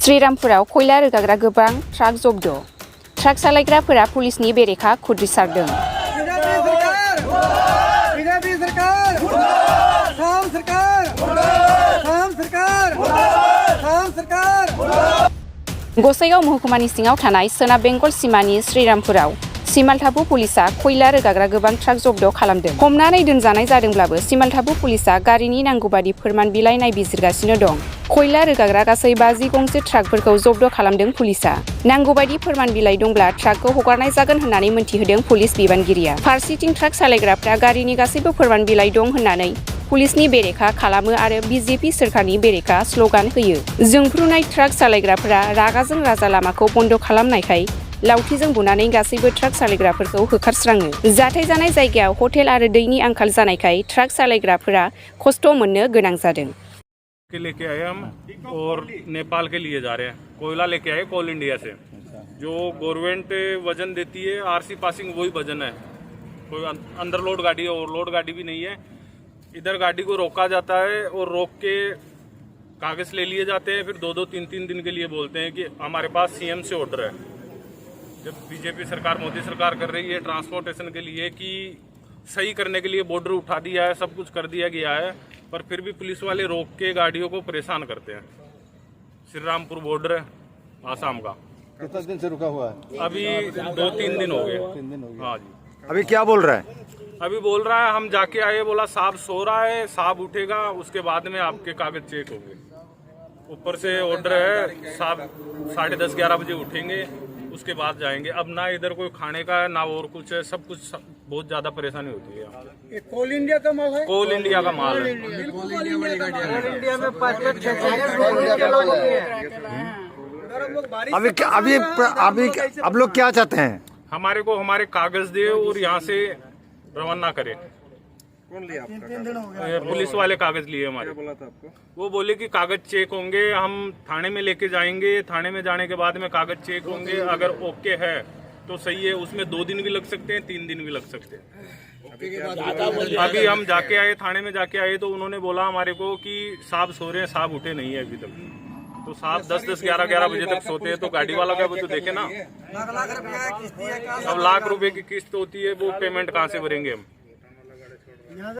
श्रीरामपुराव खयला रोगाग्रा गोबां truck जब्द। Truck सालायग्राफोरा पुलिसनि बेरेखा खुद्रिसारदों। गसाइगाव महकुमानि सिङाव थानाय सोनाब बेंगल सिमानि श्रीरामपुराव सिमालथाबु पुलिसा खयला रोगाग्रा गोबां ट्राक जब्द खालामदों। हमनानै दोनजानाय जादोंब्लाबो सिमालथाबु पुलिसा गारिनि नांगौबादि फोरमान बिलाइ नायबिजिरगासिनो दं। खयला रोगाग्रा गासै 50 गंसे ट्राकफोरखौ जब्द खालामदों पुलिसा। नांगौबादि फोरमान बिलाइ दंब्ला ट्राकखौ हगारनाय जागोन होननानै मोनथिहोदों पुलिस बिबानगिरिया। फारसेथिं ट्राक सालायग्राफ्रा गारिनि गासैबो फोरमान बिलाइ दं होननानै पुलिसनि बेरेखा खालामो आरो बिजेपि सोरखारनि बेरेखा स्लगान होयो। जोंफ्रुनाय ट्राक सालायग्राफोरा रागाजों राजा लामाखौ बन्द खालामनायखाय लावथिजों बुनानै गासैबो ट्राक सालायग्राफोरखौ होखारस्राङो। जाथाय जानाय जायगायाव हटेल आरो दैनि आंखाल जानायखाय ट्राक सालायग्राफोरा खस्थ' मोननो गोनां जादों। लेके आए हम और नेपाल के लिए जा रहे हैं। कोयला लेके आए कोल इंडिया से। जो गवर्नमेंट वजन देती है आरसी पासिंग वही वजन है। कोई अंदर लोड गाड़ी है, ओवरलोड गाड़ी भी नहीं है। इधर गाड़ी को रोका जाता है और रोक के कागज ले लिए जाते हैं। फिर 2-2, 3-3 दिन के लिए बोलते हैं कि हमारे पास सीएम से ऑर्डर है। जब बीजेपी सरकार, मोदी सरकार कर रही है ट्रांसपोर्टेशन के लिए कि सही करने के लिए बॉर्डर उठा दिया है, सब कुछ कर दिया गया है, पर फिर भी पुलिस वाले रोक के गाड़ियों को परेशान करते हैं। श्रीरामपुर बॉर्डर है आसाम का। कितना दिन से रुका हुआ है? अभी 2-3 दिन हो गए। 3 दिन हो गए। हाँ जी। अभी क्या बोल रहा है? अभी बोल रहा है हम जाके आए, बोला साहब सो रहा है, साहब उठेगा उसके बाद में आपके कागज चेक होंगे। ऊपर से ऑर्डर है, साहब 10:30-11 बजे उठेंगे, उसके बाद जाएंगे। अब ना इधर कोई खाने का है ना और कुछ है, सब कुछ बहुत ज्यादा परेशानी होती है। ये कोल इंडिया का माल है। कोल इंडिया का माल है। कोल इंडिया में 5-5, 6-6 अभी अब लोग क्या चाहते हैं? हमारे को हमारे कागज दे और यहाँ से रवाना करे। कौन लिया आपका? पुलिस वाले कागज लिए हमारे। बोला था आपको? वो बोले कि कागज चेक होंगे, हम थाने में लेके जाएंगे, थाने में जाने के बाद में कागज चेक होंगे, अगर ओके है तो सही है। उसमें 2 दिन भी लग सकते हैं, 3 दिन भी लग सकते हैं। अभी हम जाके आए, थाने में जाके आए तो उन्होंने बोला हमारे को कि साहब सो रहे हैं, साहब उठे नहीं है अभी तक। तो साहब 10-10, 11-11 बजे तक सोते हैं, तो गाड़ी वाला क्या वो तो देखे ना। अब लाख रुपए की किस्त होती है, वो पेमेंट कहाँ से भरेंगे हम?